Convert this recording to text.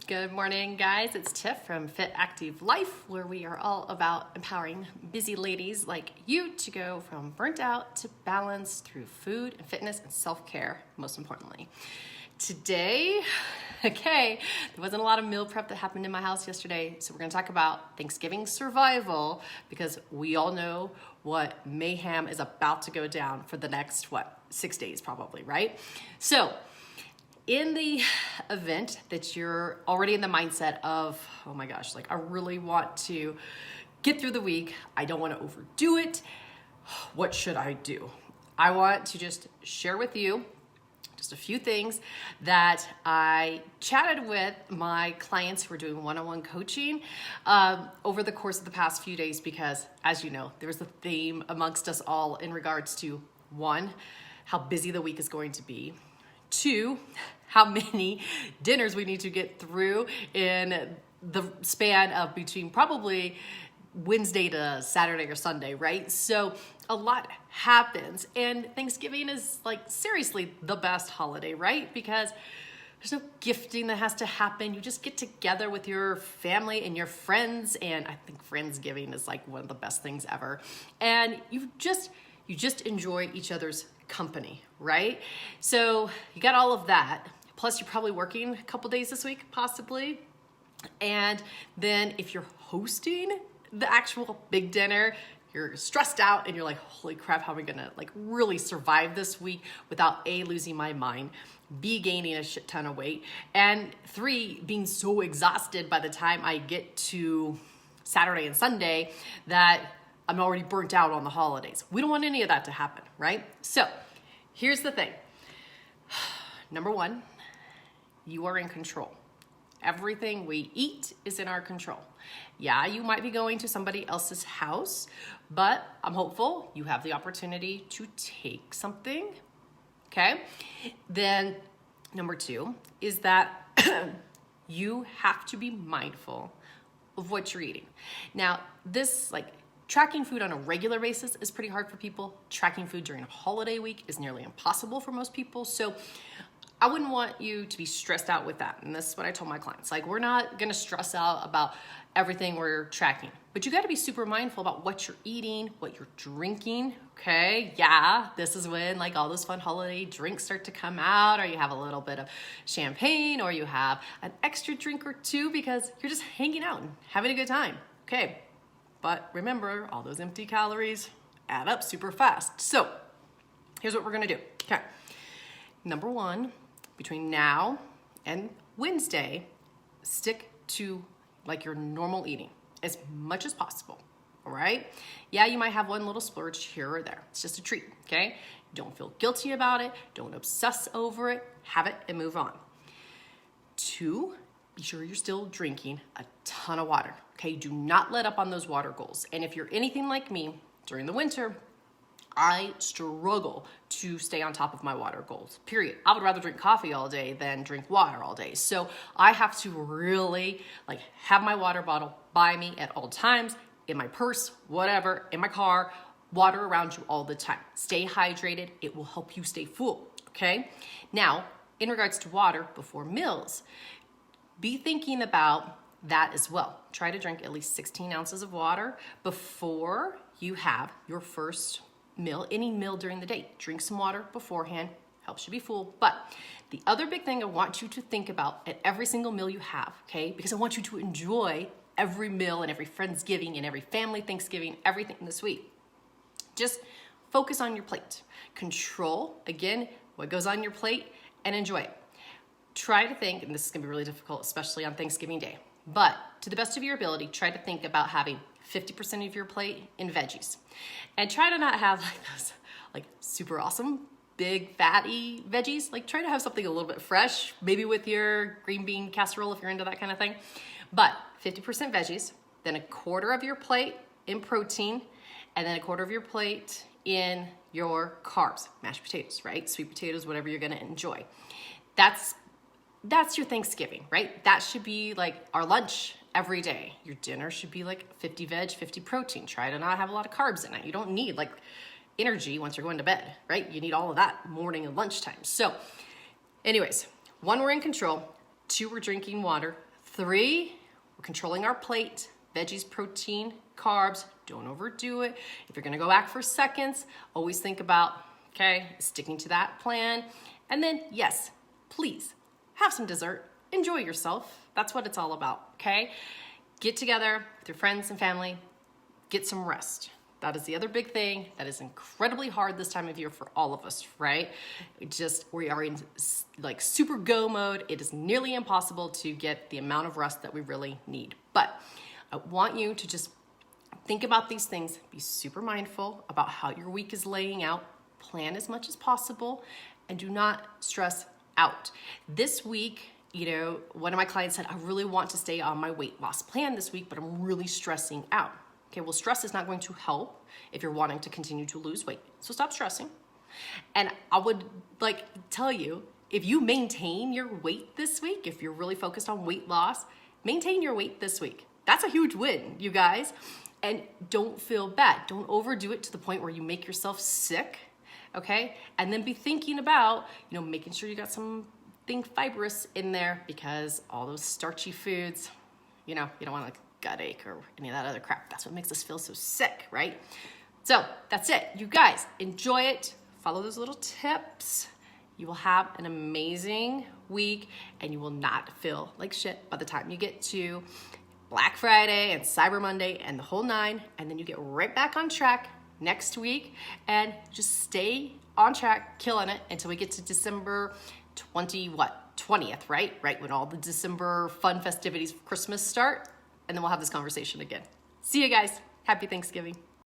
Good morning, guys. It's Tiff from Fit Active Life, where we are all about empowering busy ladies like you to go from burnt out to balance through food and fitness and self-care, most importantly. Today, there wasn't a lot of meal prep that happened in my house yesterday, so we're going to talk about Thanksgiving survival because we all know what mayhem is about to go down for the next, 6 days probably, right? So, in the event that you're already in the mindset of, oh my gosh, I really want to get through the week, I don't want to overdo it, what should I do? I want to just share with you just a few things that I chatted with my clients who are doing one-on-one coaching over the course of the past few days because, as you know, there was a theme amongst us all in regards to, one, how busy the week is going to be, two, how many dinners we need to get through in the span of between probably Wednesday to Saturday or Sunday, right? So a lot happens, and Thanksgiving is seriously the best holiday, right? Because there's no gifting that has to happen. You just get together with your family and your friends, and I think Friendsgiving is one of the best things ever. And you just enjoy each other's company, right? So you got all of that. Plus you're probably working a couple days this week, possibly. And then if you're hosting the actual big dinner, you're stressed out and you're like, holy crap, how am I gonna really survive this week without A, losing my mind, B, gaining a shit ton of weight, and 3, being so exhausted by the time I get to Saturday and Sunday that I'm already burnt out on the holidays. We don't want any of that to happen, right? So here's the thing. Number one, you are in control. Everything we eat is in our control. Yeah, you might be going to somebody else's house, but I'm hopeful you have the opportunity to take something, okay? Then number 2 is that you have to be mindful of what you're eating. Now, this tracking food on a regular basis is pretty hard for people. Tracking food during a holiday week is nearly impossible for most people. So I wouldn't want you to be stressed out with that. And this is what I told my clients. We're not gonna stress out about everything we're tracking, but you gotta be super mindful about what you're eating, what you're drinking, okay? Yeah, this is when all those fun holiday drinks start to come out, or you have a little bit of champagne, or you have an extra drink or two because you're just hanging out and having a good time, okay? But remember, all those empty calories add up super fast. So here's what we're gonna do, okay? Number 1, between now and Wednesday, stick to your normal eating as much as possible, all right? Yeah, you might have one little splurge here or there. It's just a treat, okay? Don't feel guilty about it. Don't obsess over it. Have it and move on. 2, be sure you're still drinking a ton of water, okay? Do not let up on those water goals. And if you're anything like me, during the winter, I struggle to stay on top of my water goals, period. I would rather drink coffee all day than drink water all day. So I have to really have my water bottle by me at all times, in my purse, whatever, in my car, water around you all the time. Stay hydrated. It will help you stay full, okay? Now, in regards to water before meals, be thinking about that as well. Try to drink at least 16 ounces of water before you have your first meal, any meal during the day. Drink some water beforehand, helps you be full. But the other big thing I want you to think about at every single meal you have, okay? Because I want you to enjoy every meal and every Friendsgiving and every family Thanksgiving, everything this week. Just focus on your plate. Control, again, what goes on your plate and enjoy it. Try to think, and this is gonna be really difficult, especially on Thanksgiving Day, but to the best of your ability, try to think about having 50% of your plate in veggies. And try to not have those super awesome, big, fatty veggies. Try to have something a little bit fresh, maybe with your green bean casserole if you're into that kind of thing. But 50% veggies, then a quarter of your plate in protein, and then a quarter of your plate in your carbs, mashed potatoes, right? Sweet potatoes, whatever you're gonna enjoy. That's your Thanksgiving, right? That should be our lunch every day. Your dinner should be 50 veg, 50 protein. Try to not have a lot of carbs in it. You don't need energy once you're going to bed, right? You need all of that morning and lunchtime. So anyways, 1, we're in control. 2, we're drinking water. 3, we're controlling our plate, veggies, protein, carbs, don't overdo it. If you're gonna go back for seconds, always think about, okay, sticking to that plan. And then yes, please have some dessert, enjoy yourself. That's what it's all about, okay? Get together with your friends and family, get some rest. That is the other big thing that is incredibly hard this time of year for all of us, right? We are in like super go mode. It is nearly impossible to get the amount of rest that we really need. But I want you to just think about these things, be super mindful about how your week is laying out, plan as much as possible, and do not stress out. This week, one of my clients said, I really want to stay on my weight loss plan this week, but I'm really stressing out. Okay, well, stress is not going to help if you're wanting to continue to lose weight. So stop stressing. And I would tell you, if you maintain your weight this week, if you're really focused on weight loss, maintain your weight this week. That's a huge win, you guys. And don't feel bad. Don't overdo it to the point where you make yourself sick, okay? And then be thinking about, making sure you got something fibrous in there, because all those starchy foods, you don't want gut ache or any of that other crap. That's what makes us feel so sick, right? So that's it. You guys, enjoy it. Follow those little tips. You will have an amazing week, and you will not feel like shit by the time you get to Black Friday and Cyber Monday and the whole 9, and then you get right back on track next week and just stay on track, killing it until we get to December 20th, right? Right when all the December fun festivities for Christmas start, and then we'll have this conversation again. See you guys. Happy Thanksgiving.